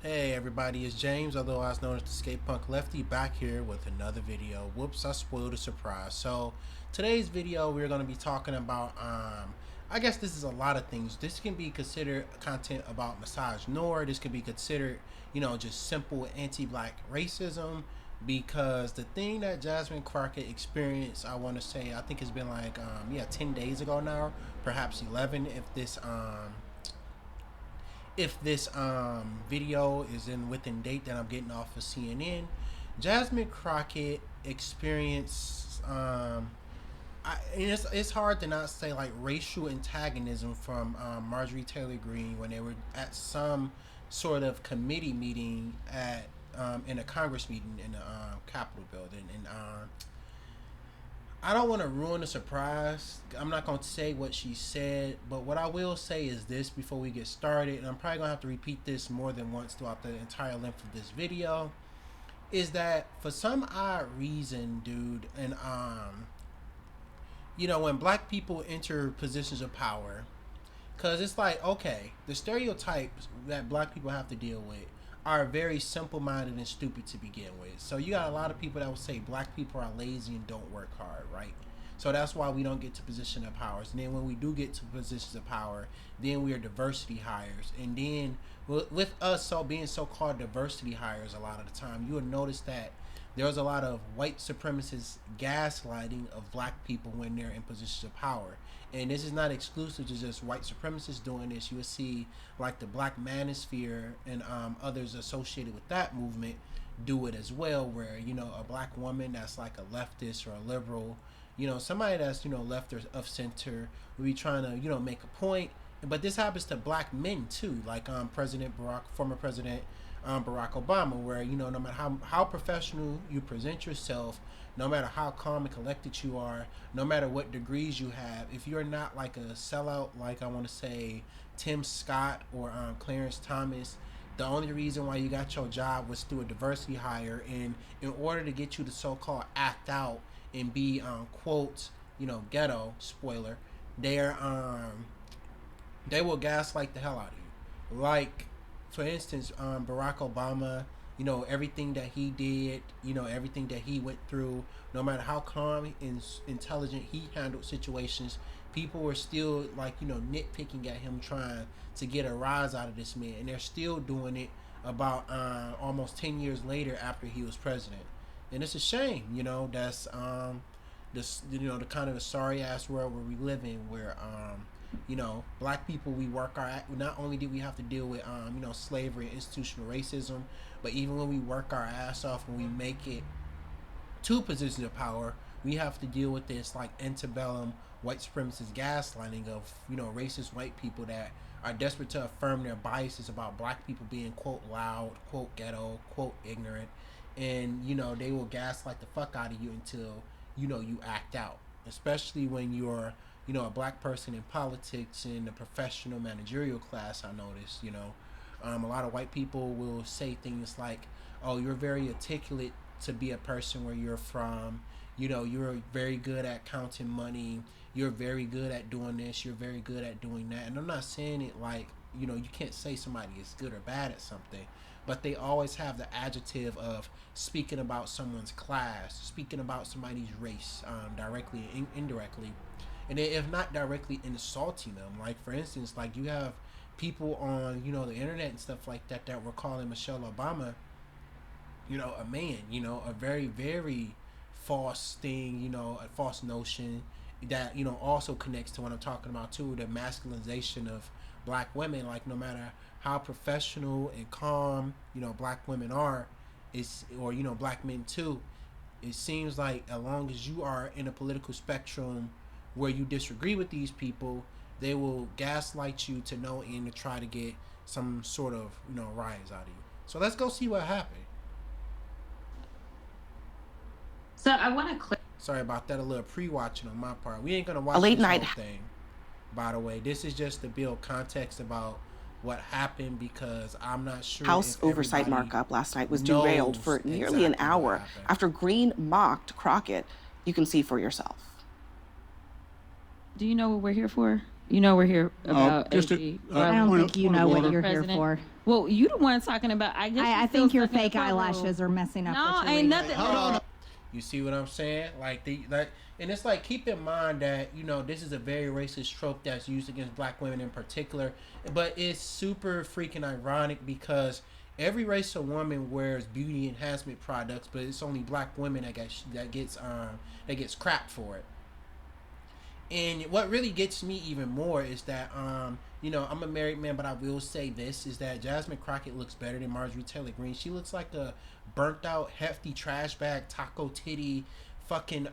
Hey everybody, it's James, otherwise known as the Skate Punk Lefty, back here with another video. Whoops, I spoiled a surprise. So today's video we're going to be talking about I guess this is a lot of things. This can be considered content about misogynoir. This can be considered, just simple anti-black racism, because the thing that Jasmine Crockett experienced, I want to say, I think it's been like 10 days ago now, perhaps 11 if this video is in within date that I'm getting off of CNN. Jasmine Crockett experienced and it's hard to not say like racial antagonism from Marjorie Taylor Greene when they were at some sort of committee meeting at in a Congress meeting in the Capitol building. And I don't want to ruin the surprise. I'm not going to say what she said, but what I will say is this before we get started, and I'm probably going to have to repeat this more than once throughout the entire length of this video, is that for some odd reason, dude, and when black people enter positions of power, because it's like, okay, the stereotypes that black people have to deal with are very simple minded and stupid to begin with. So you got a lot of people that will say black people are lazy and don't work hard, right? So that's why we don't get to position of powers. And then when we do get to positions of power, then we are diversity hires. And then with us being so-called diversity hires, a lot of the time, you will notice that there's a lot of white supremacist gaslighting of black people when they're in positions of power. And this is not exclusive to just white supremacists doing this. You will see like the Black Manosphere and others associated with that movement do it as well, where a black woman that's like a leftist or a liberal, somebody that's left or of center will be trying to make a point. But this happens to black men too, like former President Barack Obama, where no matter how professional you present yourself, no matter how calm and collected you are, no matter what degrees you have, if you're not like a sellout, like I want to say Tim Scott or Clarence Thomas, the only reason why you got your job was through a diversity hire, and in order to get you to so-called act out and be quote ghetto, spoiler, they will gaslight the hell out of you. Like, for instance, Barack Obama, everything that he did, everything that he went through, no matter how calm and intelligent he handled situations, people were still like, nitpicking at him, trying to get a rise out of this man. And they're still doing it about almost 10 years later after he was president. And it's a shame, that's this, the kind of the sorry ass world where we live in, where black people, we work our, not only did we have to deal with slavery and institutional racism, but even when we work our ass off and we make it to positions of power, we have to deal with this like antebellum white supremacist gaslighting of racist white people that are desperate to affirm their biases about black people being quote loud, quote ghetto, quote ignorant, and they will gaslight the fuck out of you until you act out, especially when you're a black person in politics in the professional managerial class. I noticed, a lot of white people will say things like, oh, you're very articulate to be a person where you're from, you're very good at counting money, you're very good at doing this, you're very good at doing that. And I'm not saying it like, you can't say somebody is good or bad at something, but they always have the adjective of speaking about someone's class, speaking about somebody's race, directly and indirectly, and if not directly insulting them. Like, for instance, like you have people on the internet and stuff like that that were calling Michelle Obama a man, a very very false thing, a false notion that also connects to what I'm talking about too, the masculinization of black women. Like, no matter how professional and calm black women are, it's, or black men too, it seems like as long as you are in a political spectrum where you disagree with these people, they will gaslight you to no end to try to get some sort of rise out of you. So let's go see what happened. So I want to Sorry about that, a little pre-watching on my part. We ain't gonna A watch late this night whole thing, by the way. This is just to build context about what happened, because I'm not sure House if oversight everybody markup last night was derailed knows for nearly an exactly what hour happened. after Green mocked Crockett. You can see for yourself. Do you know what we're here for? You know we're here about just AG. I don't think you know what you're here President. for. Well, you the one talking about. I guess I you think still your stuck in the fake courtroom. eyelashes are messing up. No, what you're ain't reading. nothing. Hold on. You see what I'm saying? And it's like, keep in mind that, you know, this is a very racist trope that's used against black women in particular, but it's super freaking ironic because every race of woman wears beauty enhancement products, but it's only black women that gets crap for it. And what really gets me even more is that, you know, I'm a married man, but I will say this, is that Jasmine Crockett looks better than Marjorie Taylor Greene. She looks like a burnt out, hefty trash bag, taco titty, fucking,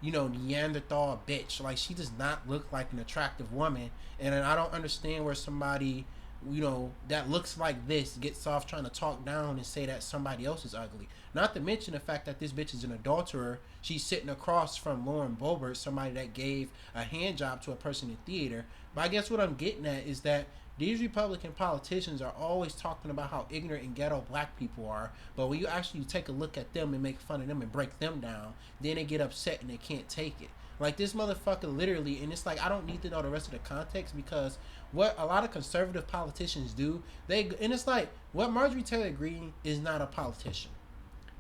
you know, Neanderthal bitch. Like, she does not look like an attractive woman. And I don't understand where somebody, you know, that looks like this gets off trying to talk down and say that somebody else is ugly. Not to mention the fact that this bitch is an adulterer. She's sitting across from Lauren Boebert, somebody that gave a hand job to a person in theater. But I guess what I'm getting at is that these Republican politicians are always talking about how ignorant and ghetto black people are, but when you actually take a look at them and make fun of them and break them down, then they get upset and they can't take it. Like, this motherfucker literally, and it's like, I don't need to know the rest of the context, because what a lot of conservative politicians do, and it's like, what Marjorie Taylor Greene is not a politician.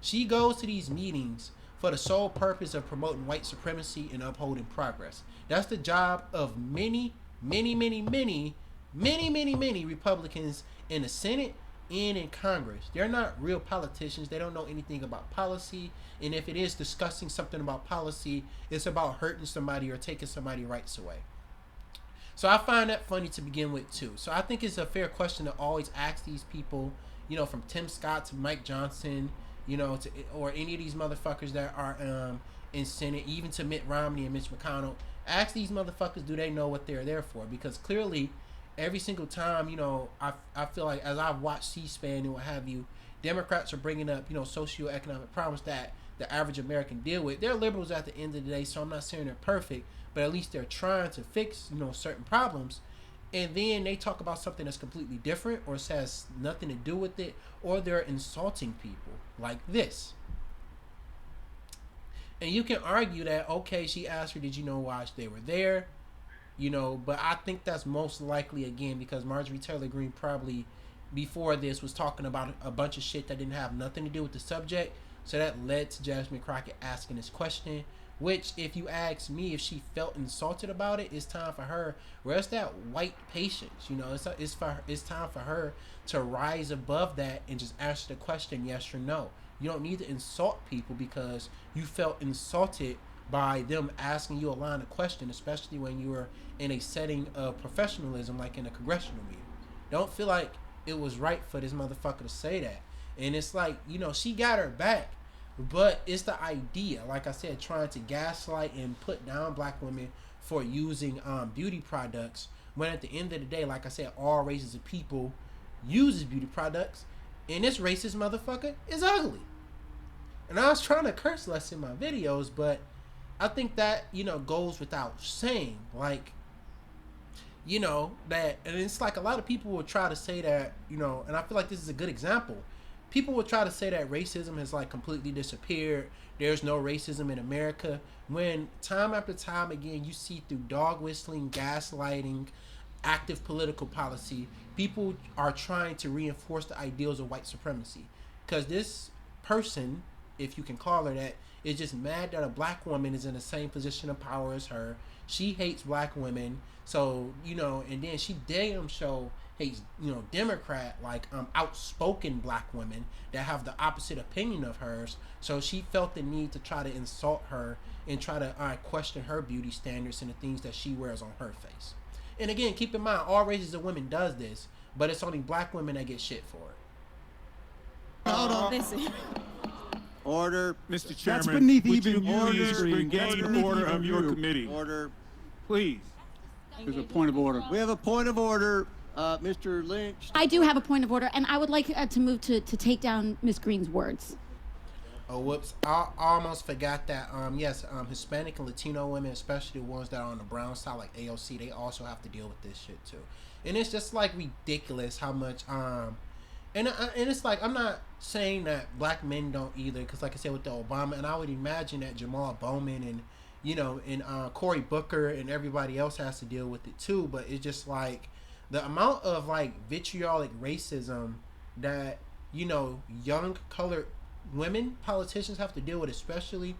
She goes to these meetings for the sole purpose of promoting white supremacy and upholding progress. That's the job of many Republicans in the Senate and in Congress. They're not real politicians. They don't know anything about policy. And if it is discussing something about policy, it's about hurting somebody or taking somebody's rights away. So I find that funny to begin with too. So I think it's a fair question to always ask these people, you know, from Tim Scott to Mike Johnson, you know, or any of these motherfuckers that are in Senate, even to Mitt Romney and Mitch McConnell. Ask these motherfuckers, do they know what they're there for? Because clearly, every single time, you know, I feel like as I've watched C-SPAN and what have you, Democrats are bringing up, you know, socioeconomic problems that the average American deal with. They're liberals at the end of the day, so I'm not saying they're perfect, but at least they're trying to fix, you know, certain problems. And then they talk about something that's completely different or has nothing to do with it, or they're insulting people like this. And you can argue that, okay, she asked her, did you know why they were there? You know, but I think that's most likely, again, because Marjorie Taylor Greene probably before this was talking about a bunch of shit that didn't have nothing to do with the subject. So that led to Jasmine Crockett asking this question, which, if you ask me, if she felt insulted about it, it's time for her. Where's that white patience? You know, it's time for her to rise above that and just answer the question, yes or no. You don't need to insult people because you felt insulted by them asking you a line of question, especially when you were in a setting of professionalism like in a congressional meeting. Don't feel like it was right for this motherfucker to say that. And it's like, you know, she got her back, but it's the idea, like I said, trying to gaslight and put down black women for using beauty products, when at the end of the day, like I said, all races of people uses beauty products, and this racist motherfucker is ugly. And I was trying to curse less in my videos, but I think that, you know, goes without saying. Like, you know, that, and it's like a lot of people will try to say that, you know, and I feel like this is a good example. People will try to say that racism has like completely disappeared. There's no racism in America. When time after time again, you see through dog whistling, gaslighting, active political policy, people are trying to reinforce the ideals of white supremacy. Because this person, if you can call her that, is just mad that a black woman is in the same position of power as her. She hates black women. So, you know, and then she damn sure hates, you know, Democrat, like outspoken black women that have the opposite opinion of hers. So she felt the need to try to insult her and try to question her beauty standards and the things that she wears on her face. And again, keep in mind, all races of women does this, but it's only black women that get shit for it. Hold on. Listen. Order. Mr. Chairman, That's beneath would even you please regain order of your committee? Order. Please. There's a point of order. We have a point of order. Mr. Lynch. I do have a point of order, and I would like to move to take down Ms. Green's words. Oh, whoops. I almost forgot that, yes, Hispanic and Latino women, especially the ones that are on the brown side, like AOC, they also have to deal with this shit, too. And it's just, like, ridiculous how much, and it's like, I'm not saying that black men don't either, because, like I said, with the Obama, and I would imagine that Jamal Bowman and, and Cory Booker and everybody else has to deal with it too. But it's just like the amount of like vitriolic racism that young colored women politicians have to deal with, especially,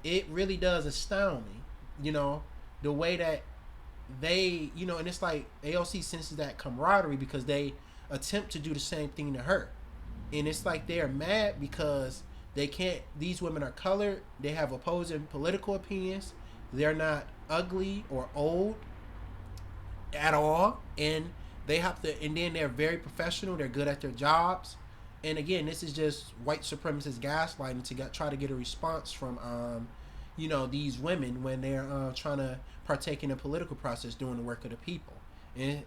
it really does astound me. The way that they, and it's like AOC senses that camaraderie because they attempt to do the same thing to her, and it's like they're mad because they can't. These women are colored. They have opposing political opinions. They're not ugly or old at all, and they have to. And then they're very professional. They're good at their jobs. And again, this is just white supremacist gaslighting to try to get a response from, these women when they're trying to partake in the political process, doing the work of the people. And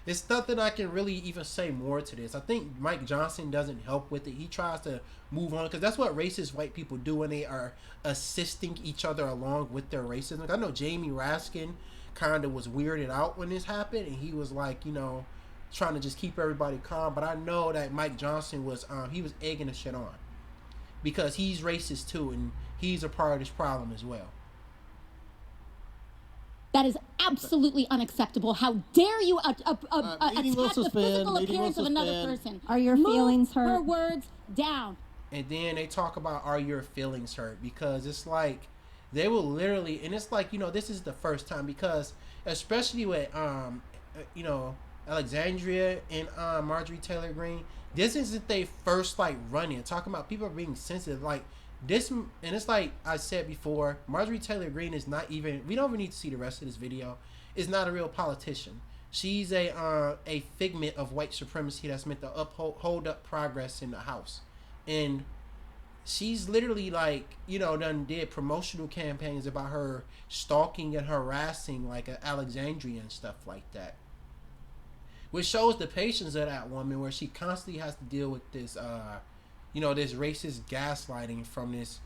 it's nothing I can really even say more to this. I think Mike Johnson doesn't help with it. He tries to move on because that's what racist white people do when they are assisting each other along with their racism. Like, I know Jamie Raskin kind of was weirded out when this happened, and he was like, trying to just keep everybody calm. But I know that Mike Johnson was he was egging the shit on because he's racist too, and he's a part of this problem as well. That is absolutely unacceptable. How dare you attack the physical appearance of another person? Are your feelings hurt? Her words down. And then they talk about, are your feelings hurt? Because it's like they will literally, and it's like, this is the first time, because especially with Alexandria and Marjorie Taylor Greene, this isn't their first like run-in. Talking about people being sensitive like this, and it's like I said before, Marjorie Taylor Greene is not even. We don't even need to see the rest of this video. Is not a real politician. She's a figment of white supremacy that's meant to hold up progress in the House, and she's literally like done did promotional campaigns about her stalking and harassing like Alexandria and stuff like that. Which shows the patience of that woman, where she constantly has to deal with this, this racist gaslighting from this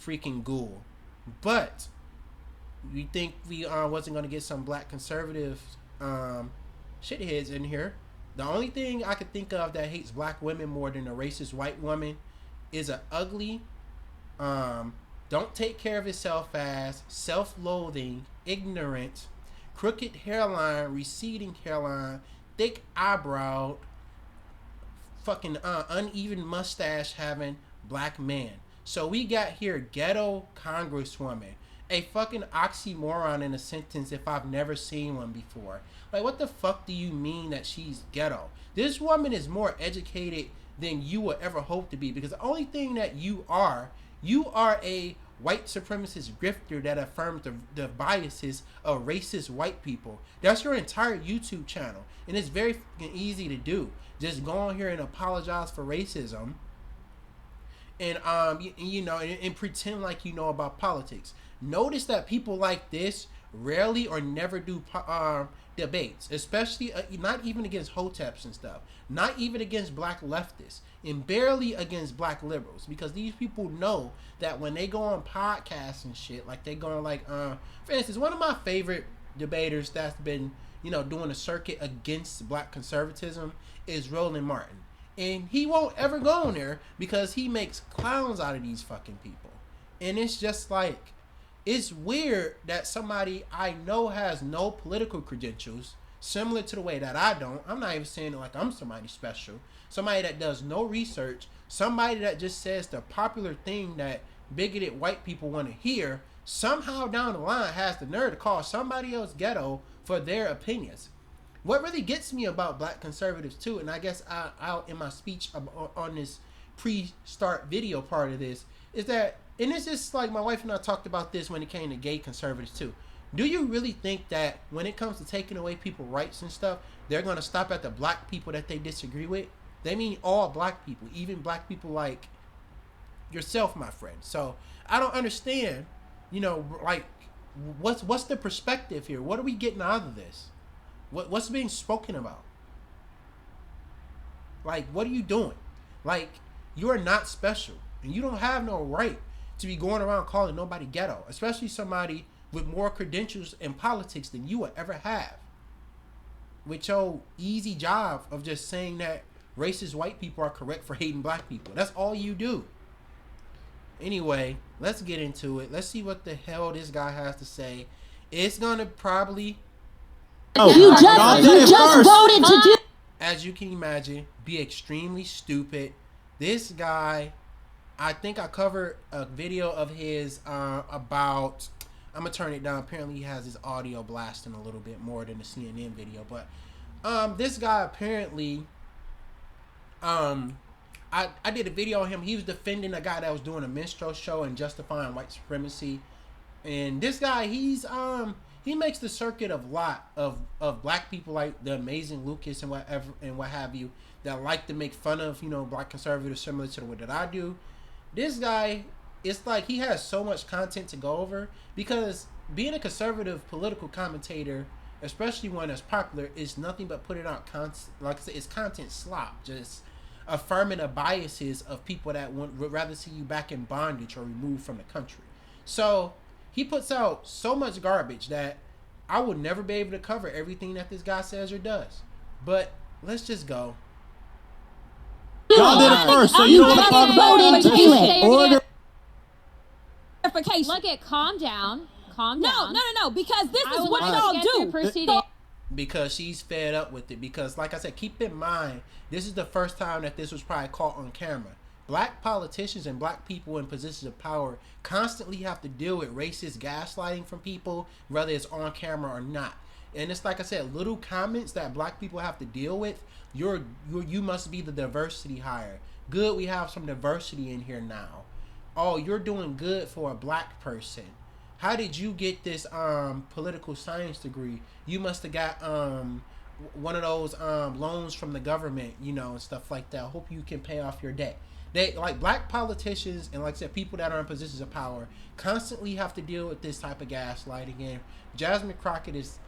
freaking ghoul. But we think we wasn't going to get some black conservative shitheads in here. The only thing I could think of that hates black women more than a racist white woman is a ugly, don't take care of himself ass, self-loathing, ignorant, crooked hairline, receding hairline, thick eyebrow, fucking uneven mustache having black man. So we got here ghetto congresswoman, a fucking oxymoron in a sentence if I've never seen one before. Like, what the fuck do you mean that she's ghetto? This woman is more educated than you will ever hope to be, because the only thing that you are a white supremacist grifter that affirms the biases of racist white people. That's your entire YouTube channel, and it's very easy to do. Just go on here and apologize for racism, and and pretend like you know about politics. Notice that people like this rarely or never do debates, especially not even against hoteps and stuff, not even against black leftists, and barely against black liberals, because these people know that when they go on podcasts and shit, like they go on like for instance, one of my favorite debaters that's been doing a circuit against black conservatism is Roland Martin, and he won't ever go on there because he makes clowns out of these fucking people. And it's just like, it's weird that somebody I know has no political credentials, similar to the way that I don't. I'm not even saying it like I'm somebody special. Somebody that does no research, somebody that just says the popular thing that bigoted white people want to hear, somehow down the line has the nerve to call somebody else ghetto for their opinions. What really gets me about black conservatives too, and I guess I'll in my speech on this pre-start video part of this, is that, and it's just like my wife and I talked about this when it came to gay conservatives too. Do you really think that when it comes to taking away people's rights and stuff, they're going to stop at the black people that they disagree with? They mean all black people, even black people like yourself, my friend. So I don't understand, like what's the perspective here? What are we getting out of this? What's being spoken about? Like, what are you doing? Like, you are not special, and you don't have no right to be going around calling nobody ghetto, especially somebody with more credentials in politics than you will ever have. With your easy job of just saying that racist white people are correct for hating black people. That's all you do. Anyway, let's get into it. Let's see what the hell this guy has to say. It's gonna probably, You just voted to do. as you can imagine, be extremely stupid. This guy, I think I covered a video of his about. I'm gonna turn it down. Apparently, he has his audio blasting a little bit more than the CNN video. But this guy apparently, I did a video on him. He was defending a guy that was doing a minstrel show and justifying white supremacy. And this guy, he makes the circuit of lot of black people like the amazing Lucas and whatever and what have you that like to make fun of, you know, black conservatives similar to what that I do. This guy, it's like he has so much content to go over because being a conservative political commentator, especially one that's popular, is nothing but putting out content. Like I said, it's content slop, just affirming the biases of people that would rather see you back in bondage or removed from the country. So he puts out so much garbage that I would never be able to cover everything that this guy says or does. But let's just go. Y'all did it first, so you don't want to talk about it. Order. Look at, calm down. No, because this is what y'all do. Because she's fed up with it. Because, like I said, keep in mind, this is the first time that this was probably caught on camera. Black politicians and black people in positions of power constantly have to deal with racist gaslighting from people, whether it's on camera or not. And it's like I said, little comments that black people have to deal with. You must be the diversity hire. Good, we have some diversity in here now. Oh, you're doing good for a black person. How did you get this political science degree? You must have got one of those loans from the government, you know, and stuff like that. I hope you can pay off your debt. They, like, black politicians and, like I said, people that are in positions of power constantly have to deal with this type of gaslighting. And Jasmine Crockett is,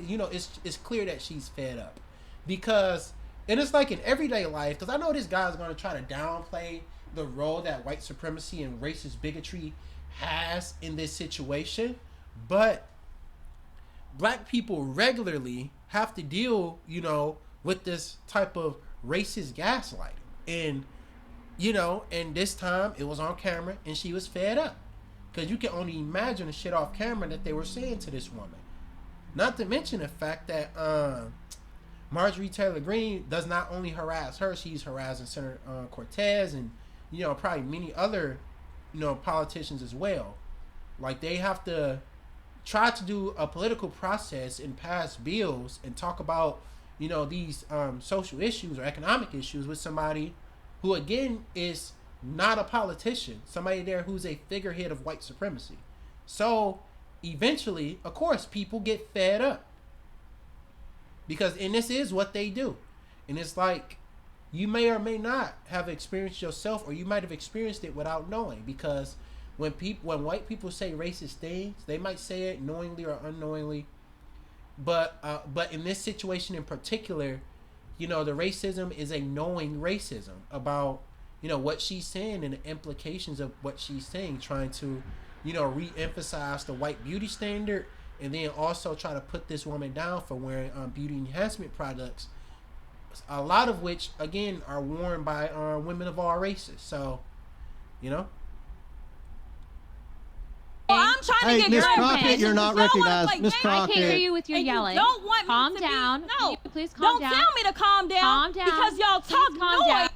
you know, it's clear that she's fed up. Because, and it's like in everyday life, because I know this guy's going to try to downplay the role that white supremacy and racist bigotry has in this situation, but black people regularly have to deal, you know, with this type of racist gaslighting. And, you know, and this time it was on camera and she was fed up. Because you can only imagine the shit off camera that they were saying to this woman. Not to mention the fact that Marjorie Taylor Greene does not only harass her, she's harassing Senator Cortez and, you know, probably many other, you know, politicians as well. Like, they have to try to do a political process and pass bills and talk about, you know, these social issues or economic issues with somebody who, again, is not a politician, somebody there who's a figurehead of white supremacy. So eventually, of course, people get fed up because, and this is what they do. And it's like, you may or may not have experienced yourself, or you might have experienced it without knowing. Because when white people say racist things, they might say it knowingly or unknowingly. But in this situation in particular, you know, the racism is a knowing racism about, you know, what she's saying and the implications of what she's saying, trying to, you know, re-emphasize the white beauty standard, and then also try to put this woman down for wearing beauty enhancement products, a lot of which, again, are worn by women of all races. So, you know. Well, I'm trying to get Miss Crockett, you're not recognized. Miss Crockett. I can't hear you with your yelling. You don't want calm me to down. Be, no, please calm down. Don't tell me to calm down. Calm down. Because y'all talk noise.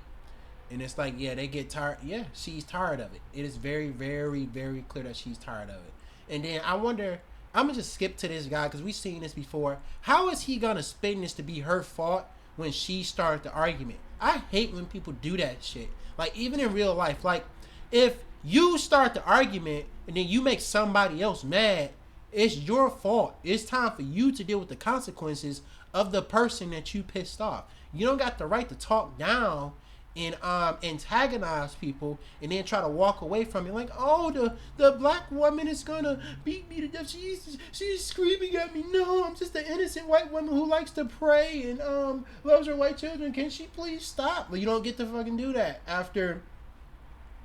And it's like, yeah, they get tired. Yeah, she's tired of it. It is very, very, very clear that she's tired of it. And then I wonder, I'm going to just skip to this guy because we've seen this before. How is he going to spin this to be her fault when she started the argument? I hate when people do that shit. Like, even in real life, like, if you start the argument and then you make somebody else mad, it's your fault. It's time for you to deal with the consequences of the person that you pissed off. You don't got the right to talk down and antagonize people and then try to walk away from it like, oh, the black woman is gonna beat me to death. She's screaming at me. No, I'm just an innocent white woman who likes to pray and loves her white children. Can she please stop? But you don't get to fucking do that after,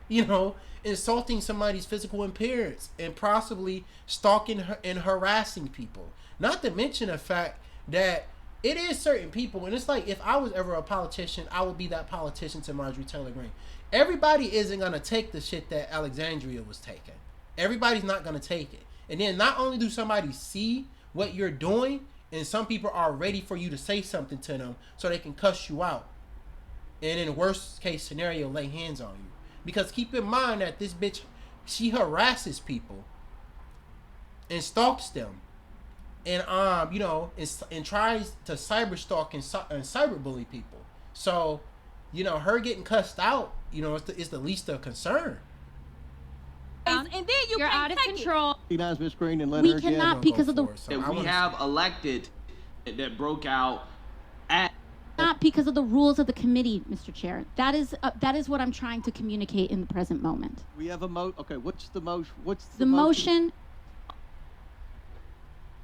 you know, insulting somebody's physical appearance and possibly stalking her and harassing people. Not to mention the fact that it is certain people, and it's like if I was ever a politician, I would be that politician to Marjorie Taylor Greene. Everybody isn't gonna take the shit that Alexandria was taking. Everybody's not gonna take it. And then not only do somebody see what you're doing, and some people are ready for you to say something to them so they can cuss you out. And in the worst case scenario, lay hands on you. Because keep in mind that this bitch, she harasses people and stalks them. And you know, and tries to cyber stalk and cyber bully people. So, you know, her getting cussed out, you know, it's the least of concern. And then you're out of control. Recognize Ms. Green and let We her cannot get. because of the that we have elected that broke out at. not because of the rules of the committee, Mr. Chair. That is what I'm trying to communicate in the present moment. We have a okay, what's the motion? What's The motion.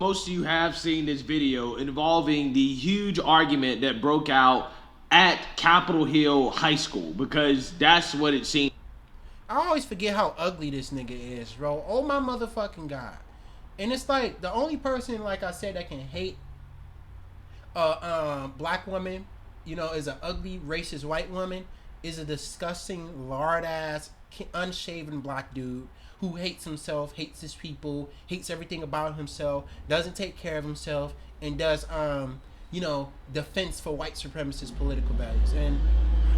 Most of you have seen this video involving the huge argument that broke out at Capitol Hill High School, because that's what it seemed. I always forget how ugly this nigga is, bro. Oh my motherfucking God. And it's like the only person, like I said, that can hate black woman, you know, is an ugly racist white woman, is a disgusting lard ass unshaven black dude who hates himself, hates his people, hates everything about himself, doesn't take care of himself, and does you know, defense for white supremacist political values. And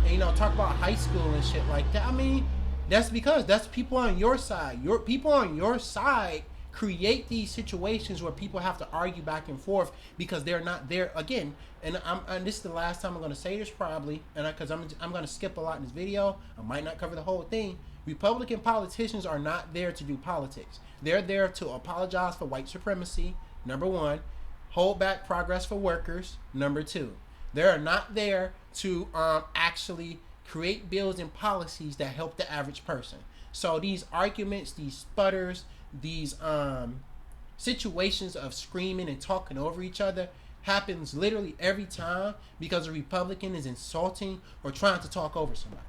you know, talk about high school and shit like that. I mean, that's because that's people on your side. Your people on your side create these situations where people have to argue back and forth because they're not there again. And this is the last time I'm going to say this probably, and because I'm going to skip a lot in this video. I might not cover the whole thing. Republican politicians are not there to do politics. They're there to apologize for white supremacy, number one, hold back progress for workers, number two. They're not there to actually create bills and policies that help the average person. So these arguments, these sputters, these situations of screaming and talking over each other happens literally every time because a Republican is insulting or trying to talk over somebody.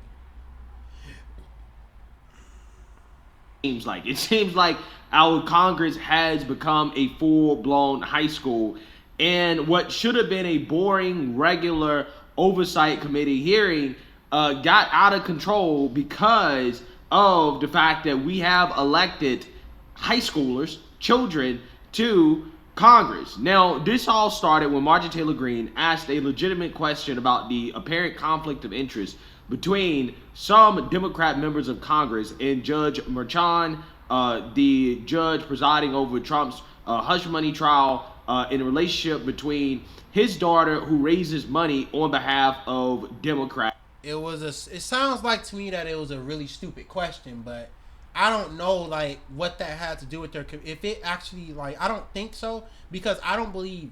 It seems like our Congress has become a full-blown high school, and what should have been a boring, regular oversight committee hearing got out of control because of the fact that we have elected high schoolers, children, to Congress. Now, this all started when Marjorie Taylor Greene asked a legitimate question about the apparent conflict of interest between some Democrat members of Congress and Judge Merchan, the judge presiding over Trump's hush money trial, in a relationship between his daughter, who raises money on behalf of Democrats. It sounds like to me that it was a really stupid question, but I don't know like what that had to do with their, if it actually, like, I don't think so, because I don't believe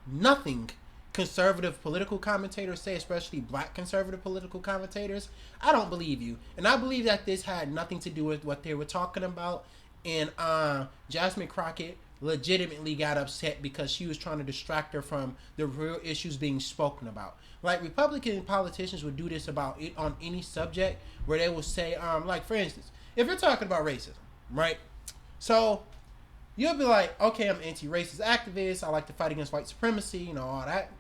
nothing conservative political commentators say, especially black conservative political commentators. I don't believe you. And I believe that this had nothing to do with what they were talking about. And Jasmine Crockett legitimately got upset because she was trying to distract her from the real issues being spoken about. Like, Republican politicians would do this about it on any subject, where they will say, like, for instance, if you're talking about racism, right? So you'll be like, okay, I'm an anti-racist activist. I like to fight against white supremacy, you know, all that.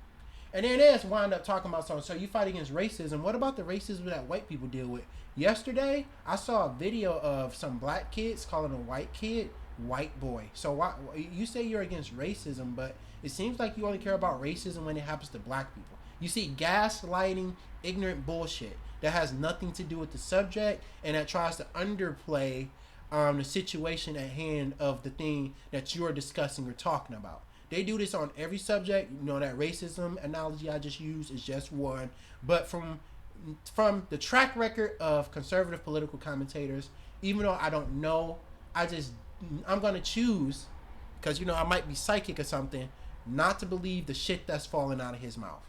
And then they just wind up talking about something. So you fight against racism. What about the racism that white people deal with? Yesterday, I saw a video of some black kids calling a white kid white boy. So why you say you're against racism, but it seems like you only care about racism when it happens to black people. You see gaslighting, ignorant bullshit that has nothing to do with the subject and that tries to underplay the situation at hand of the thing that you're discussing or talking about. They do this on every subject. You know, that racism analogy I just used is just one. But from the track record of conservative political commentators, even though I don't know, I'm going to choose, because, you know, I might be psychic or something, not to believe the shit that's falling out of his mouth.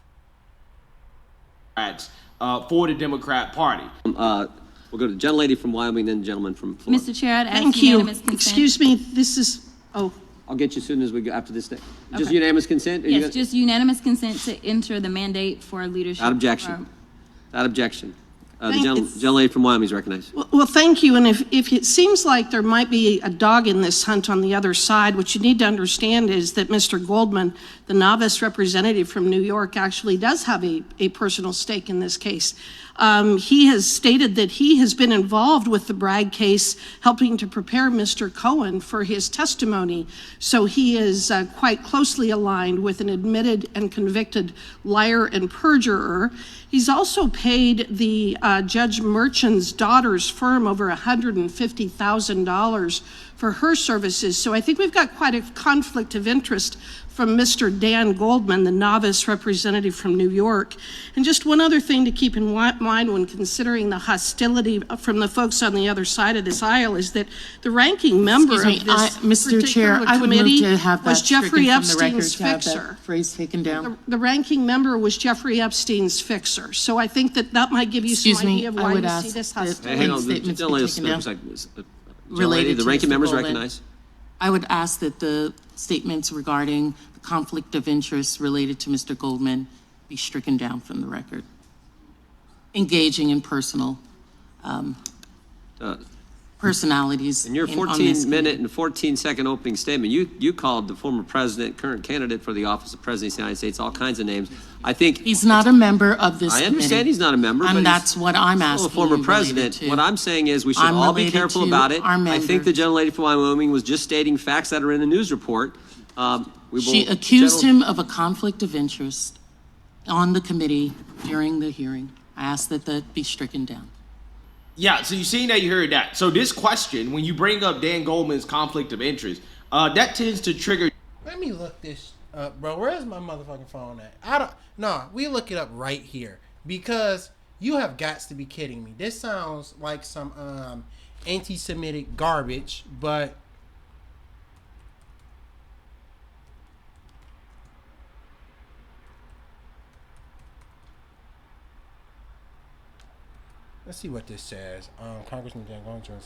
For the Democrat Party. We'll go to the gentlelady from Wyoming, then the gentleman from Florida. Mr. Chair, I'd ask Thank you. unanimous consent. Excuse me, this is, oh. I'll get you as soon as we go after this thing. Just Okay. unanimous consent? Yes, just unanimous consent to enter the mandate for leadership. Without objection. Without objection. The gentlelady from Wyoming is recognized. Well, thank you. And if it seems like there might be a dog in this hunt on the other side, what you need to understand is that Mr. Goldman, the novice representative from New York, actually does have a personal stake in this case. He has stated that he has been involved with the Bragg case, helping to prepare Mr. Cohen for his testimony. So he is quite closely aligned with an admitted and convicted liar and perjurer. He's also paid the Judge Merchant's daughter's firm over $150,000 for her services. So I think we've got quite a conflict of interest from Mr. Dan Goldman, the novice representative from New York. And just one other thing to keep in mind when considering the hostility from the folks on the other side of this aisle is that the ranking member of this Mr. Chair, I would move to have that was Jeffrey stricken from the record, Epstein's to have fixer. that phrase taken down. The ranking member was Jeffrey Epstein's fixer. So I think that might give you some idea of why you see this hostility. Hang on, Statements be taken down. Related the ranking Mr. members Goldman. recognized. I would ask that the statements regarding the conflict of interest related to Mr. Goldman be stricken down from the record. Engaging in personal personalities. In your on this 14-minute and 14-second opening statement, you called the former president, current candidate for the office of president of the United States, all kinds of names. I think he's not a member of this I understand committee, he's not a member, and but that's what I'm asking. The former you president. to. What I'm saying is we should I'm all be related careful to about it. our I think the member. gentlelady from Wyoming was just stating facts that are in the news report. She accused him of a conflict of interest on the committee during the hearing. I ask that that be stricken down. Yeah, so you seen that, you heard that. So this question, when you bring up Dan Goldman's conflict of interest, that tends to trigger. Let me look this up, bro. Where's my motherfucking phone at? We look it up right here because you have got to be kidding me. This sounds like some anti-Semitic garbage, but let's see what this says. Congressman Dan Goldman.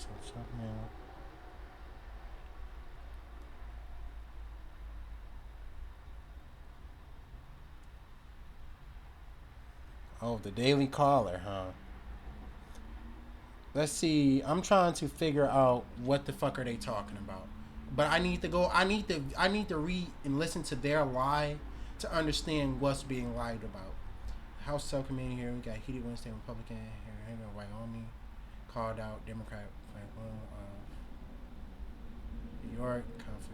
Oh, the Daily Caller, huh? Let's see. I'm trying to figure out what the fuck are they talking about. But I need to go. I need to read and listen to their lie to understand what's being lied about. House subcommittee here. We got heated Wednesday Republican here. Wyoming called out Democrat. New York conflict.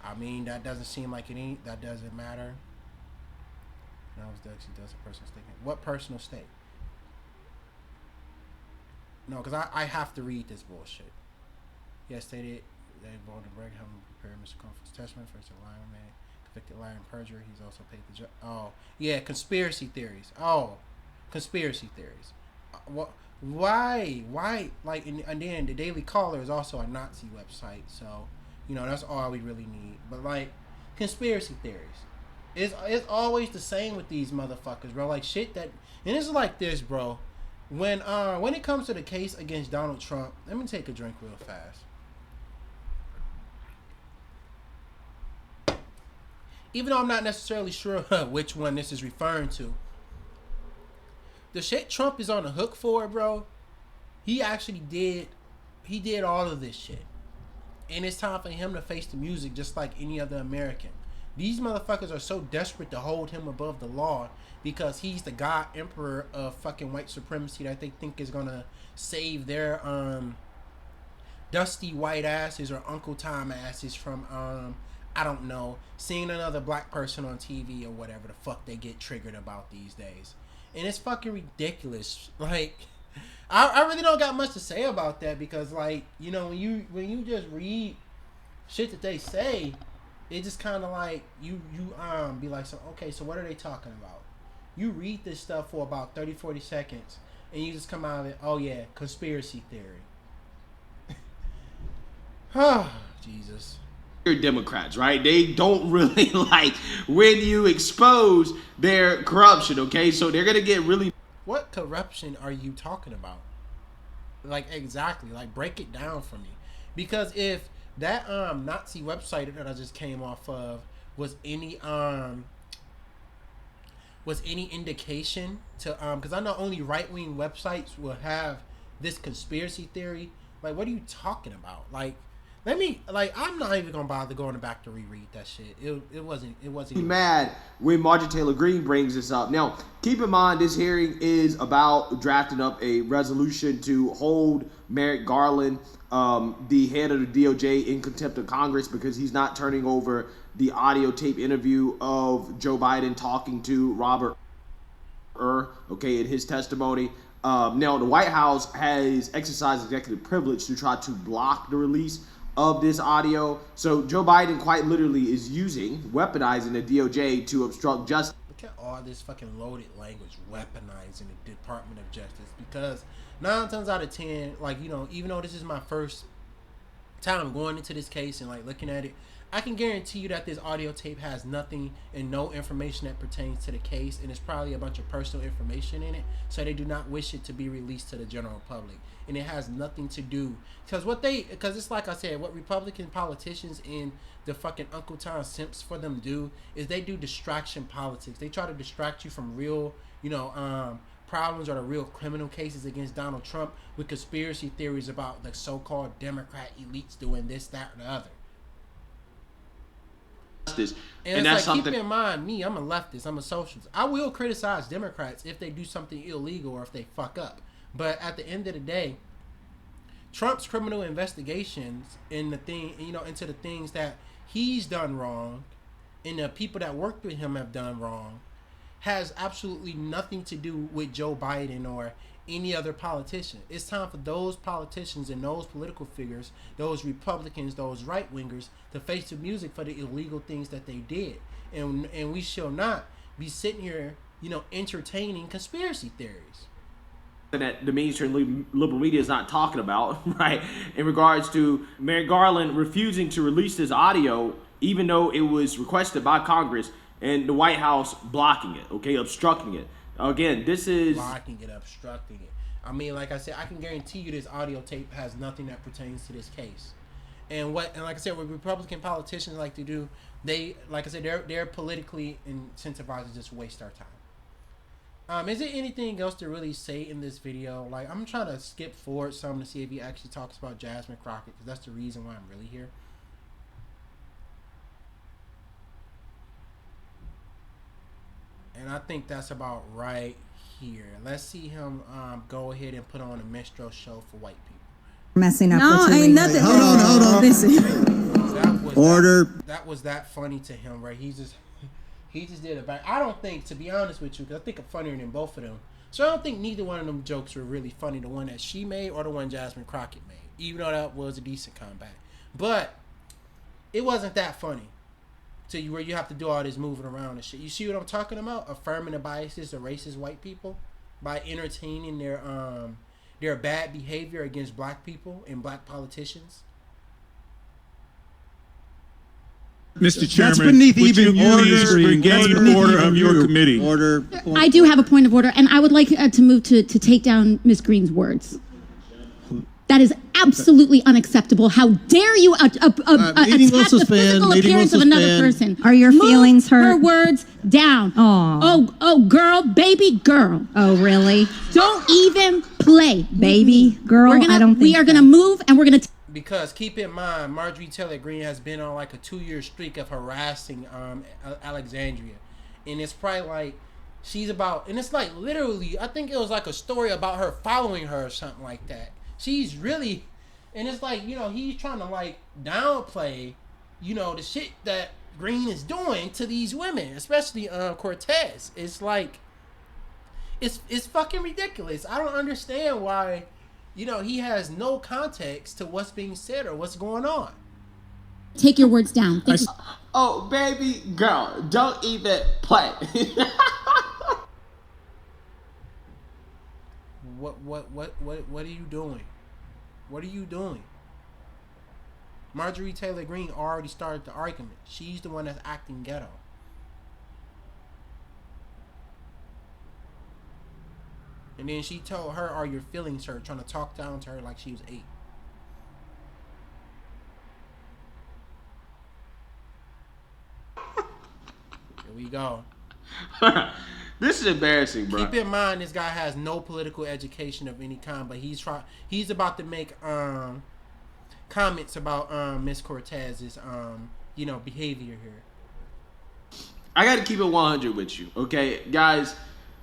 I mean, that doesn't seem like it ain't. That doesn't matter. Now she does a personal statement. What personal state? No, because I have to read this bullshit. Yes, stated they involved in Bragg having prepared Mr. Conference testimony for a liar man, convicted liar and perjury. He's also paid the judge. Oh, yeah, conspiracy theories. Oh, conspiracy theories. What? Why? Like, and then the Daily Caller is also a Nazi website, so that's all we really need. But like, conspiracy theories, it's always the same with these motherfuckers, bro. Like shit that, and it's like this, bro. When it comes to the case against Donald Trump, let me take a drink real fast. Even though I'm not necessarily sure which one this is referring to, the shit Trump is on the hook for, bro, he actually did all of this shit. And it's time for him to face the music just like any other American. These motherfuckers are so desperate to hold him above the law because he's the god emperor of fucking white supremacy that they think is gonna save their dusty white asses or Uncle Tom asses from I don't know, seeing another black person on TV or whatever the fuck they get triggered about these days. And it's fucking ridiculous. Like, I really don't got much to say about that because, like, when you just read shit that they say, it just kind of like, you be like, so, okay, so what are they talking about? You read this stuff for about 30, 40 seconds, and you just come out of it, oh yeah, conspiracy theory. Oh, Jesus. Democrats, right? They don't really like when you expose their corruption, okay? So they're gonna get really. What corruption are you talking about? Like, exactly. Like, break it down for me. Because if that Nazi website that I just came off of was any indication to because I know only right-wing websites will have this conspiracy theory. Like, what are you talking about? Like, I'm not even gonna bother going back to reread that shit. It wasn't even mad when Marjorie Taylor Greene brings this up. Now, keep in mind, this hearing is about drafting up a resolution to hold Merrick Garland, the head of the DOJ, in contempt of Congress because he's not turning over the audio tape interview of Joe Biden talking to Robert in his testimony. Now, the White House has exercised executive privilege to try to block the release of this audio. So Joe Biden quite literally is weaponizing the DOJ to obstruct justice. Look at all this fucking loaded language, weaponizing the Department of Justice, because 9 times out of 10, like, you know, even though this is my first time going into this case and like looking at it, I can guarantee you that this audio tape has nothing and no information that pertains to the case, and it's probably a bunch of personal information in it, so they do not wish it to be released to the general public. And it has nothing to do, because it's like I said, what Republican politicians and the fucking Uncle Tom simps for them do is they do distraction politics. They try to distract you from real, problems or the real criminal cases against Donald Trump with conspiracy theories about the so-called Democrat elites doing this, that, or the other. And that's like, keep in mind, me, I'm a leftist, I'm a socialist. I will criticize Democrats if they do something illegal or if they fuck up. But at the end of the day, Trump's criminal investigations into the things that he's done wrong and the people that worked with him have done wrong has absolutely nothing to do with Joe Biden or any other politician. It's time for those politicians and those political figures, those Republicans, those right-wingers, to face the music for the illegal things that they did. And we shall not be sitting here, entertaining conspiracy theories that the mainstream liberal media is not talking about, right? In regards to Merrick Garland refusing to release this audio, even though it was requested by Congress, and the White House blocking it, obstructing it. Again, this is blocking it, obstructing it. I mean, like I said, I can guarantee you this audio tape has nothing that pertains to this case. And like I said, what Republican politicians like to do, they're politically incentivized to just waste our time. Is there anything else to really say in this video? Like, I'm trying to skip forward some to see if he actually talks about Jasmine Crockett, because that's the reason why I'm really here. And I think that's about right here. Let's see him go ahead and put on a minstrel show for white people. Messing up. No, ain't nothing. Hold on. Listen. Order. That was that funny to him, right? He just did it back. I don't think, to be honest with you, because I think I'm funnier than both of them. So I don't think neither one of them jokes were really funny. The one that she made or the one Jasmine Crockett made, even though that was a decent comeback. But it wasn't that funny to you where you have to do all this moving around and shit. You see what I'm talking about? Affirming the biases of racist white people by entertaining their bad behavior against black people and black politicians. Mr. Chairman, That's beneath would even you please order. regain order of your committee? Order. I do have a point of order, and I would like to move to take down Ms. Green's words. That is absolutely unacceptable. How dare you attack the physical appearance of another person? Are your feelings hurt? Her words down. Oh, girl, baby girl. Oh, really? Don't even play, Baby girl, We are gonna move, and we're gonna. Because keep in mind, Marjorie Taylor Greene has been on like a 2-year streak of harassing Alexandria, and it's probably like she's about, and it's like literally, I think it was like a story about her following her or something like that. She's really, and it's like, he's trying to like downplay, the shit that Greene is doing to these women, especially Cortez. It's like, it's fucking ridiculous. I don't understand why. He has no context to what's being said or what's going on. Take your words down. oh, baby girl, don't even play. What are you doing? What are you doing? Marjorie Taylor Greene already started the argument. She's the one that's acting ghetto. And then she told her, "Are your feelings hurt?" Trying to talk down to her like she was 8. we go. This is embarrassing, bro. Keep in mind, this guy has no political education of any kind, but he's about to make comments about Miss Cortez's behavior here. I got to keep it 100 with you, okay, guys.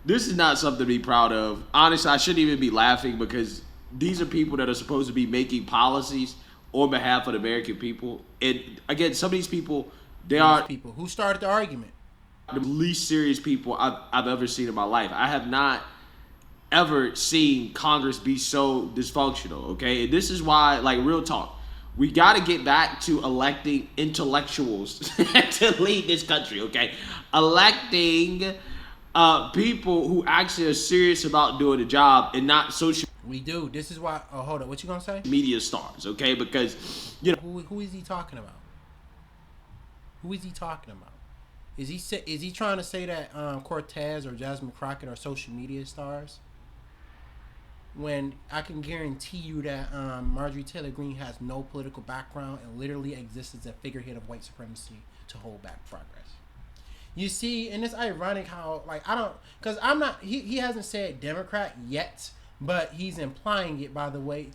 This is not something to be proud of. Honestly, I shouldn't even be laughing because these are people that are supposed to be making policies on behalf of the American people. And again, some of these people, people who started the argument. The least serious people I've ever seen in my life. I have not ever seen Congress be so dysfunctional, okay? And this is why, like, real talk, we got to get back to electing intellectuals to lead this country, okay? Electing people who actually are serious about doing the job and not social. We do. This is why. Oh, hold on. What you gonna say? Media stars, okay? Because who is he talking about? Who is he talking about? Is he trying to say that Cortez or Jasmine Crockett are social media stars? When I can guarantee you that Marjorie Taylor Greene has no political background and literally exists as a figurehead of white supremacy to hold back progress. You see, and it's ironic how, like, because I'm not, he hasn't said Democrat yet, but he's implying it, by the way.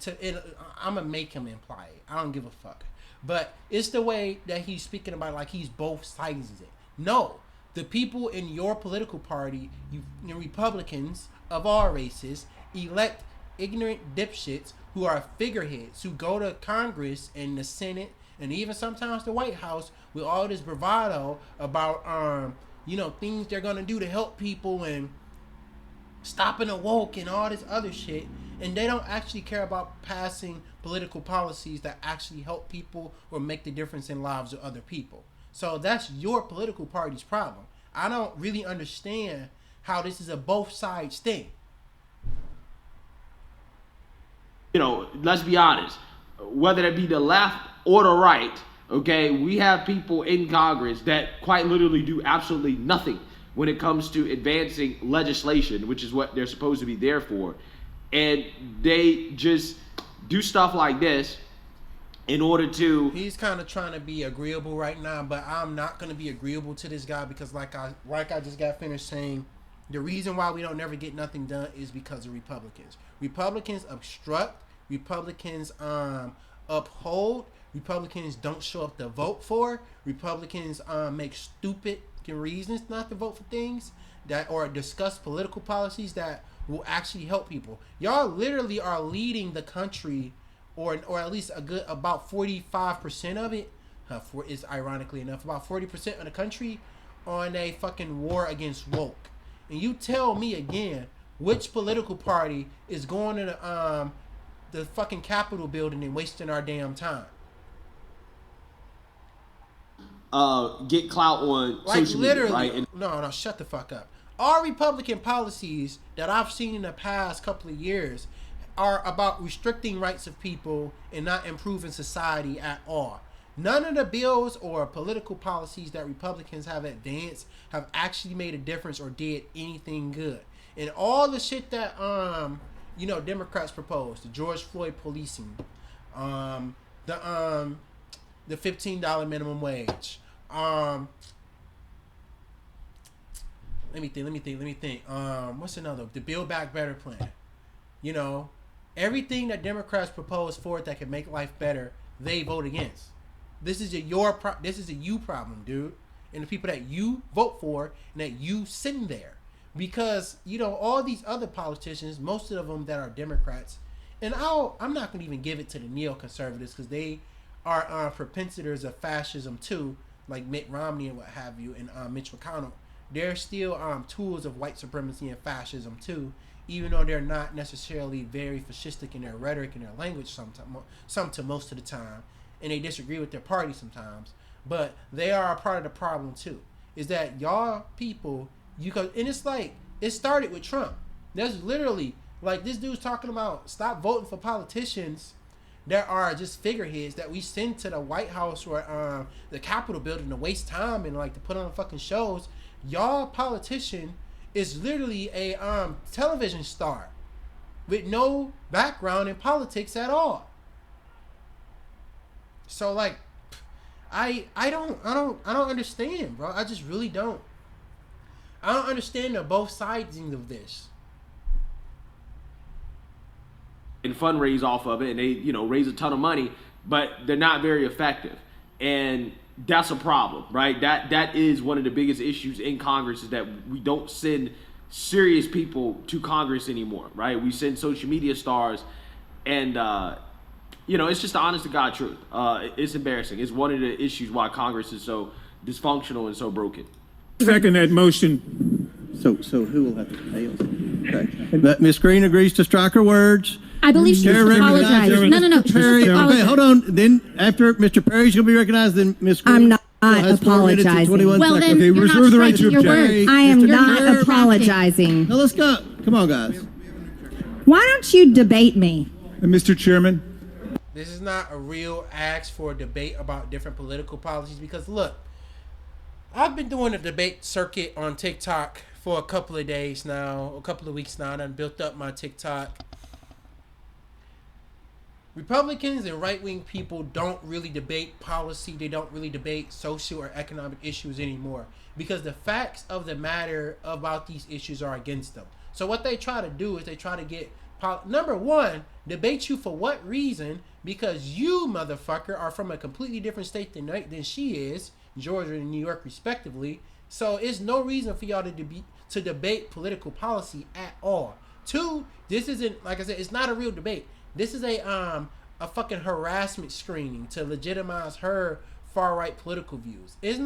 I'm going to make him imply it. I don't give a fuck. But it's the way that he's speaking about it, like he's both sides of it. No, the people in your political party, you Republicans of all races, elect ignorant dipshits who are figureheads, who go to Congress and the Senate and even sometimes the White House with all this bravado about things they're gonna do to help people and stopping the woke and all this other shit, and they don't actually care about passing political policies that actually help people or make the difference in lives of other people. So that's your political party's problem. I don't really understand how this is a both sides thing. Let's be honest. Whether it be the left or the right, okay, we have people in Congress that quite literally do absolutely nothing when it comes to advancing legislation, which is what they're supposed to be there for. And they just do stuff like this in order to... He's kind of trying to be agreeable right now, but I'm not going to be agreeable to this guy because like I just got finished saying, the reason why we don't never get nothing done is because of Republicans. Republicans obstruct, Republicans uphold, Republicans don't show up to vote for, Republicans make stupid reasons not to vote for things that or discuss political policies that will actually help people. Y'all literally are leading the country, or at least about 45% of it, is ironically enough, about 40% of the country on a fucking war against woke. And you tell me again, which political party is going to the fucking Capitol building and wasting our damn time? Get clout on like social literally, media, right? No, shut the fuck up. All Republican policies that I've seen in the past couple of years are about restricting rights of people and not improving society at all. None of the bills or political policies that Republicans have advanced have actually made a difference or did anything good. And all the shit that Democrats proposed, the George Floyd policing, the $15 minimum wage, let me think. What's another? The Build Back Better plan. Everything that Democrats propose forward that can make life better, they vote against. This is this is a you problem, dude. And the people that you vote for and that you send there. Because, all these other politicians, most of them that are Democrats, and I'm not going to even give it to the neoconservatives because they are propensitors of fascism too, like Mitt Romney and what have you, and Mitch McConnell. They're still tools of white supremacy and fascism too, even though they're not necessarily very fascistic in their rhetoric and their language some to most of the time, and they disagree with their party sometimes, but they are a part of the problem too. Is that y'all people, and it's like, it started with Trump. There's literally, like, this dude's talking about stop voting for politicians that are just figureheads that we send to the White House or the Capitol building to waste time and like to put on fucking shows. Y'all politician is literally a television star with no background in politics at all. So like, I don't understand, bro. I just really don't. I don't understand the both sides of this. And fundraise off of it, and they, raise a ton of money, but they're not very effective. And that's a problem, right? That is one of the biggest issues in Congress, is that we don't send serious people to Congress anymore, right? We send social media stars, and it's just the honest to God truth. It's embarrassing. It's one of the issues why Congress is so dysfunctional and so broken. Second that motion. So who will have to pay us? Okay. But Ms. Green agrees to strike her words. I believe she Chair should apologize. recognizes No. She Perry. should apologize. Okay, hold on. Then after Mr. Perry's going to be recognized, then Ms. Green. I'm not has 4 minutes and apologizing. 21 Well, then seconds. Okay, you're reserve not the right to striking your object. words. I am Mr. not Chair, apologizing. Now let's go. Come on, guys. Why don't you debate me? Mr. Chairman. This is not a real ask for a debate about different political policies, because look, I've been doing a debate circuit on TikTok for a couple of days now, a couple of weeks now, and I've built up my TikTok. Republicans and right-wing people don't really debate policy. They don't really debate social or economic issues anymore, because the facts of the matter about these issues are against them. So what they try to do is they try to get, number one, debate you for what reason? Because you, motherfucker, are from a completely different state than she is, Georgia and New York respectively. So it's no reason for y'all to debate political policy at all. Two, this isn't, like I said, it's not a real debate. This is a fucking harassment screening to legitimize her far right political views. She's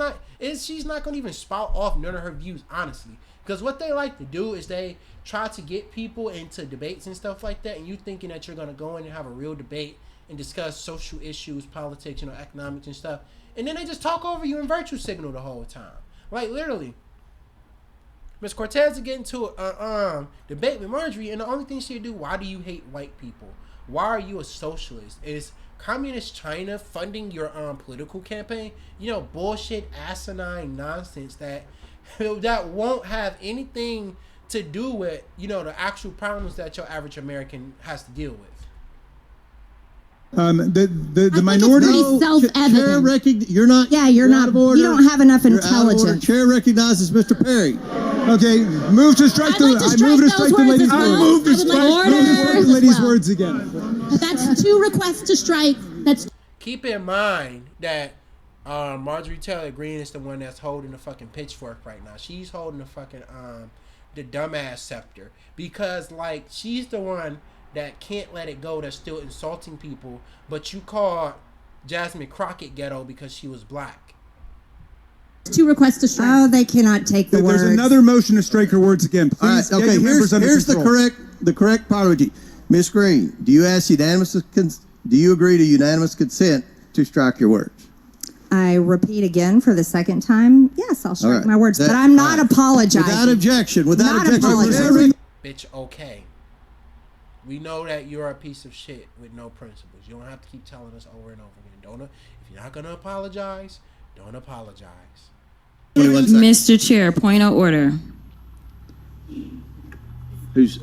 not gonna even spout off none of her views, honestly. Because what they like to do is they try to get people into debates and stuff like that, and you thinking that you're gonna go in and have a real debate and discuss social issues, politics, economics and stuff, and then they just talk over you and virtue signal the whole time. Like literally, Ms. Cortez would get into a debate with Marjorie, and the only thing she'd do, why do you hate white people? Why are you a socialist? Is communist China funding your political campaign? Bullshit, asinine nonsense that won't have anything to do with, the actual problems that your average American has to deal with. The minority. You're not. Yeah, you're not. You don't have enough intelligence. Chair recognizes Mr. Perry. Okay, move to strike the. I move to strike the lady's words. I move to strike the lady's words again. That's 2 requests to strike. That's. Keep in mind that Marjorie Taylor Greene is the one that's holding the fucking pitchfork right now. She's holding the fucking the dumbass scepter, because like she's the one that can't let it go, that's still insulting people, but you called Jasmine Crockett ghetto because she was black. 2 requests to strike. Oh, they cannot take the words. There's another motion to strike her words again. Please, all right, okay, here's the correct apology. Ms. Green, do you agree to unanimous consent to strike your words? I repeat again for the second time. Yes, I'll strike right. my words, but I'm not apologizing. Without objection. Apologizing. Bitch, okay. We know that you're a piece of shit with no principles. You don't have to keep telling us over and over again. If you're not gonna apologize, don't apologize. Mr. Chair, point of order. Who's?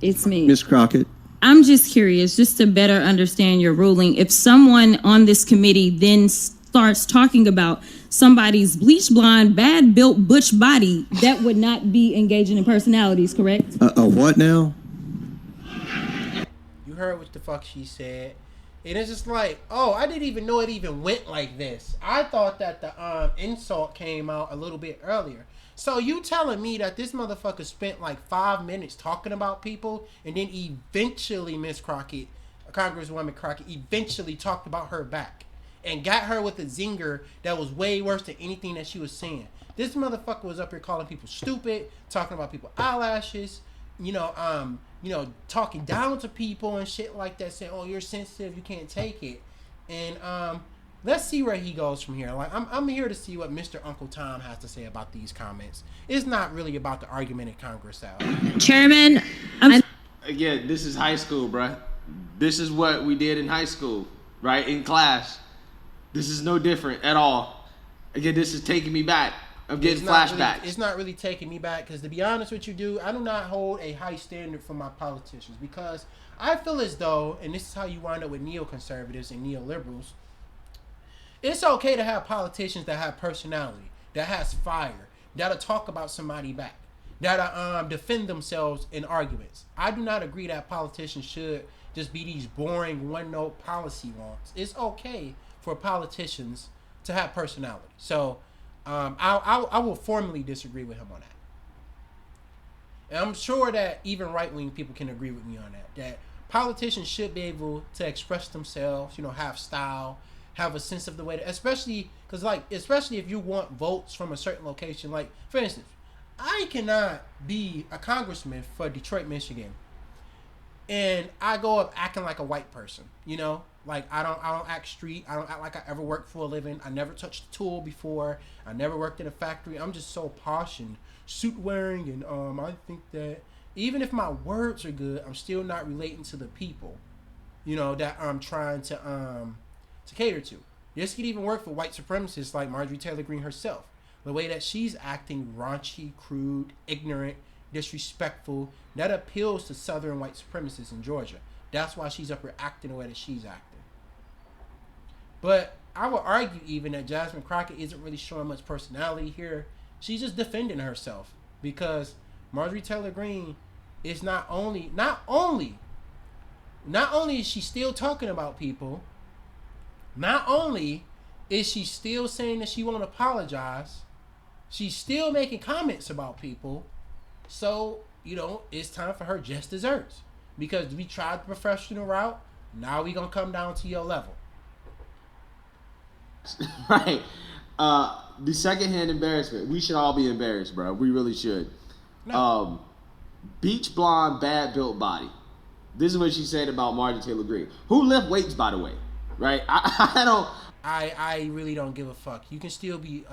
It's me. Ms. Crockett. I'm just curious, just to better understand your ruling. If someone on this committee then starts talking about somebody's bleach blonde, bad built butch body, that would not be engaging in personalities, correct? What now? You heard what the fuck she said. And it's just like, oh, I didn't even know it even went like this. I thought that the insult came out a little bit earlier. So you telling me that this motherfucker spent like 5 minutes talking about people, and then eventually Miss Crockett, Congresswoman Crockett, eventually talked about her back and got her with a zinger that was way worse than anything that she was saying. This motherfucker was up here calling people stupid, talking about people's eyelashes, talking down to people and shit like that, saying, oh, you're sensitive, you can't take it. And let's see where he goes from here. Like, I'm here to see what Mr. Uncle Tom has to say about these comments. It's not really about the argument in Congress out. Chairman, Again, this is high school, bruh. This is what we did in high school, right? In class. This is no different at all. Again, this is taking me back. I'm getting flashbacks. It's not really taking me back, because to be honest with you, I do not hold a high standard for my politicians, because I feel as though, and this is how you wind up with neoconservatives and neoliberals, it's okay to have politicians that have personality, that has fire, that'll talk about somebody back, that'll defend themselves in arguments. I do not agree that politicians should just be these boring one-note policy wonks. It's okay for politicians to have personality. So I will formally disagree with him on that. And I'm sure that even right-wing people can agree with me on that. That politicians should be able to express themselves, have style, have a sense of the way, especially if you want votes from a certain location. Like, for instance, I cannot be a congressman for Detroit, Michigan, and I go up acting like a white person. Like I don't act street. I don't act like I ever worked for a living. I never touched a tool before. I never worked in a factory. I'm just so posh and suit wearing, and I think that even if my words are good, I'm still not relating to the people, that I'm trying to cater to. This could even work for white supremacists like Marjorie Taylor Greene herself. The way that she's acting raunchy, crude, ignorant, disrespectful, that appeals to southern white supremacists in Georgia. That's why she's up here acting the way that she's acting. But I would argue even that Jasmine Crockett isn't really showing much personality here. She's just defending herself, because Marjorie Taylor Greene is not only is she still talking about people, not only is she still saying that she won't apologize, she's still making comments about people. So, it's time for her just desserts. Because we tried the professional route, now we gonna come down to your level. Right. The secondhand embarrassment. We should all be embarrassed, bro. We really should. No. Beach blonde, bad built body. This is what she said about Marjorie Taylor Greene, who lift weights, by the way. Right? I really don't give a fuck. You can still be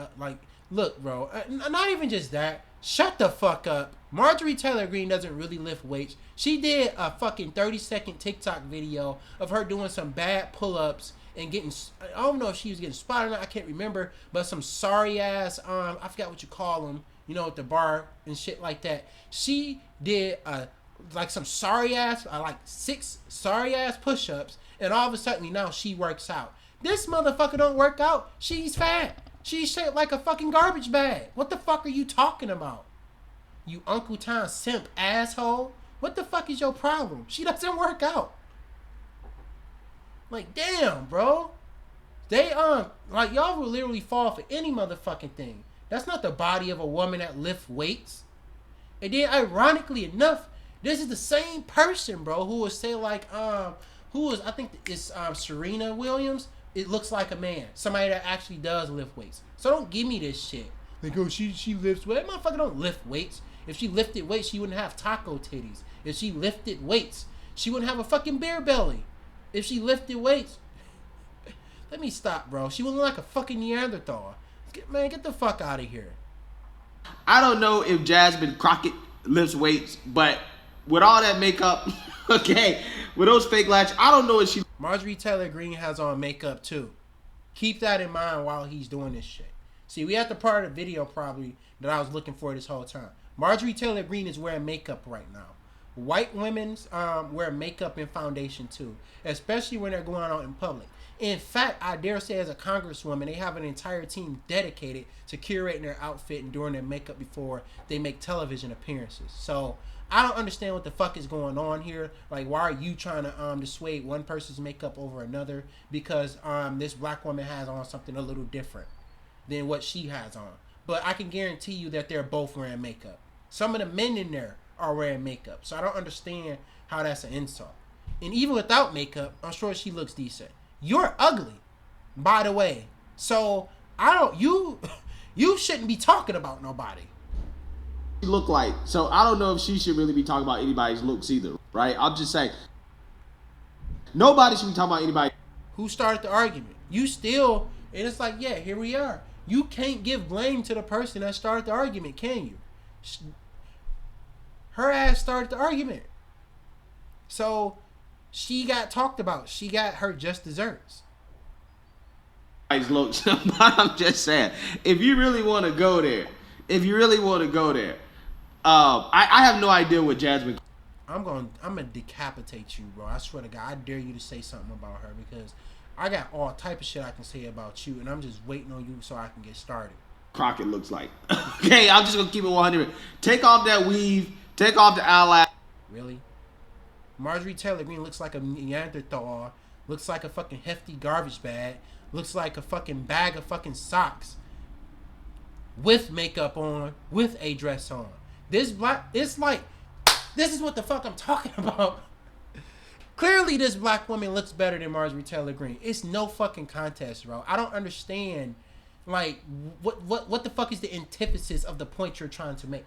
look, bro. Not even just that. Shut the fuck up. Marjorie Taylor Greene doesn't really lift weights. She did a fucking 30-second TikTok video of her doing some bad pull-ups and getting, I don't know if she was getting spotted or not, I can't remember, but some sorry ass, I forgot what you call them, at the bar and shit like that. She did some sorry ass, 6 sorry ass push-ups, and all of a sudden now she works out. This motherfucker don't work out. She's fat. She's shaped like a fucking garbage bag. What the fuck are you talking about? You Uncle Tom simp asshole. What the fuck is your problem? She doesn't work out. Like, damn, bro. They, y'all will literally fall for any motherfucking thing. That's not the body of a woman that lifts weights. And then, ironically enough, this is the same person, bro, who would say, I think it's Serena Williams. It looks like a man. Somebody that actually does lift weights. So don't give me this shit. Like, oh, she lifts weights. That motherfucker don't lift weights. If she lifted weights, she wouldn't have taco titties. If she lifted weights, she wouldn't have a fucking beer belly. If she lifted weights, let me stop, bro. She would look like a fucking Neanderthal. Get the fuck out of here. I don't know if Jasmine Crockett lifts weights, but with all that makeup, okay, with those fake lashes, I don't know if she... Marjorie Taylor Greene has on makeup too. Keep that in mind while he's doing this shit. See, we at the part of the video probably that I was looking for this whole time. Marjorie Taylor Greene is wearing makeup right now. White women wear makeup and foundation too, especially when they're going out in public. In fact, I dare say as a congresswoman, they have an entire team dedicated to curating their outfit and doing their makeup before they make television appearances. So I don't understand what the fuck is going on here. Like, why are you trying to dissuade one person's makeup over another because this black woman has on something a little different than what she has on? But I can guarantee you that they're both wearing makeup. Some of the men in there are wearing makeup. So I don't understand how that's an insult. And even without makeup, I'm sure she looks decent. You're ugly, by the way. So you shouldn't be talking about nobody. Look like. So I don't know if she should really be talking about anybody's looks either, right? I'm just saying, nobody should be talking about anybody. Who started the argument? You still, and it's like, yeah, here we are. You can't give blame to the person that started the argument, can you? Her ass started the argument. So she got talked about. She got her just desserts. Looks, but I'm just saying, if you really want to go there, I have no idea what Jasmine. I'm gonna decapitate you, bro. I swear to God, I dare you to say something about her because I got all type of shit I can say about you, and I'm just waiting on you so I can get started. Crockett looks like. Okay, I'm just gonna keep it 100. Take off that weave. Take off the eyelash. Really? Marjorie Taylor Greene looks like a Neanderthal. Looks like a fucking hefty garbage bag. Looks like a fucking bag of fucking socks. With makeup on. With a dress on. This black... It's like... This is what the fuck I'm talking about. Clearly this black woman looks better than Marjorie Taylor Greene. It's no fucking contest, bro. I don't understand... Like, what the fuck is the antithesis of the point you're trying to make?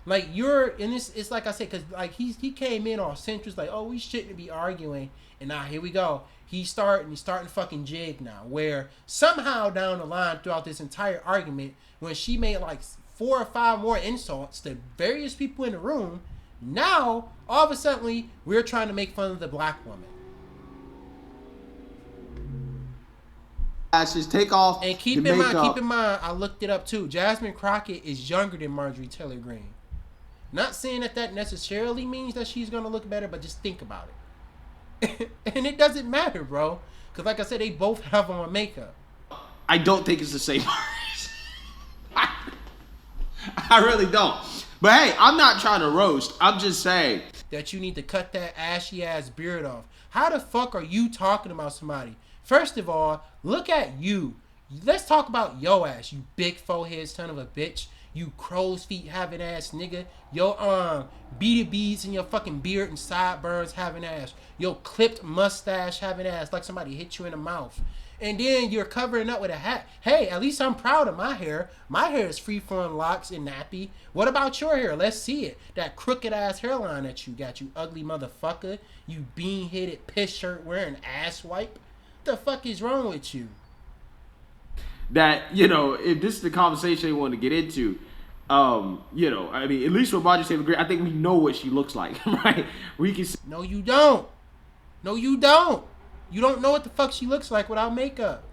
Like, you're in this, it's like I said, because like he came in all centrist, like, oh, we shouldn't be arguing, and now here we go. He's starting fucking jig now, where somehow down the line throughout this entire argument, when she made like 4 or 5 more insults to various people in the room, now all of a sudden we're trying to make fun of the black woman. Just take off and keep in mind, I looked it up too. Jasmine Crockett is younger than Marjorie Taylor Greene. Not saying that necessarily means that she's gonna look better, but just think about it. And it doesn't matter, bro, because like I said, they both have on makeup. I don't think it's the same person. I really don't. But hey, I'm not trying to roast. I'm just saying that you need to cut that ashy ass beard off. How the fuck are you talking about somebody? First of all, look at you. Let's talk about yo ass, you big forehead son of a bitch. You crow's feet having ass nigga. Yo beady beads in your fucking beard and sideburns having ass. Yo clipped mustache having ass like somebody hit you in the mouth. And then you're covering up with a hat. Hey, at least I'm proud of my hair. My hair is free-form locks and nappy. What about your hair? Let's see it. That crooked ass hairline that you got, you ugly motherfucker. You bean-headed piss shirt wearing ass wipe. The fuck is wrong with you? That, you know, if this is the conversation they want to get into, you know, I mean, at least with Marjorie Taylor Greene, I think we know what she looks like, right? We can. No, you don't. No, you don't. You don't know what the fuck she looks like without makeup.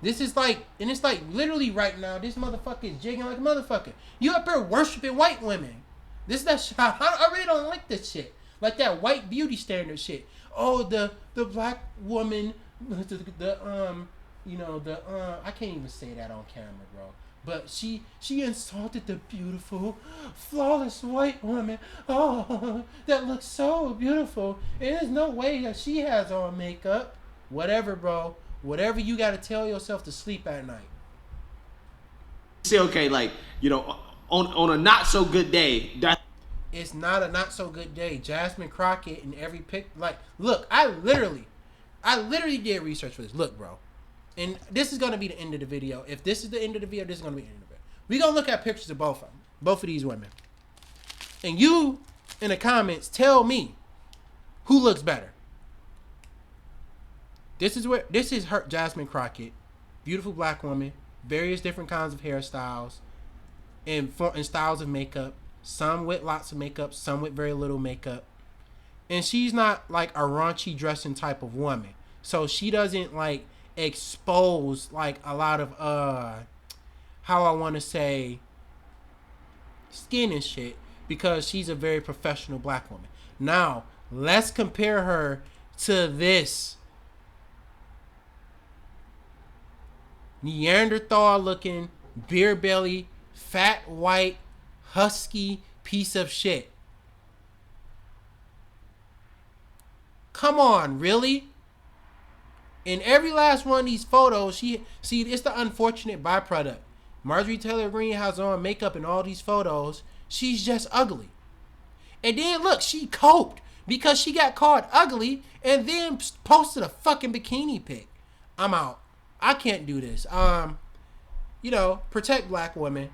This is like, and it's like literally right now, this motherfucker is jigging like a motherfucker. You up there worshiping white women. This is that shit. I really don't like this shit. Like that white beauty standard shit. Oh, the black woman, you know, I can't even say that on camera, bro. But she insulted the beautiful, flawless white woman. Oh, that looks so beautiful. And there's no way that she has on makeup. Whatever, bro. Whatever you got to tell yourself to sleep at night. Say, okay, like, you know, on a not so good day, it's not a not so good day. Jasmine Crockett in every pic, like, look, I literally did research for this. Look, bro, and this is gonna be the end of the video. If this is the end of the video, this is gonna be the end of it. We're gonna look at pictures of both of them, both of these women, and you in the comments tell me who looks better. This is her, Jasmine Crockett, beautiful black woman, various different kinds of hairstyles, and styles of makeup. Some with lots of makeup, some with very little makeup. And she's not like a raunchy dressing type of woman. So she doesn't like expose like a lot of how I want to say skin and shit, because she's a very professional black woman. Now, let's compare her to this Neanderthal looking, beer belly, fat white, husky piece of shit. Come on, really? In every last one of these photos, it's the unfortunate byproduct. Marjorie Taylor Greene has on makeup in all these photos. She's just ugly. And then look, she coped because she got called ugly and then posted a fucking bikini pic. I'm out. I can't do this. You know, protect black women.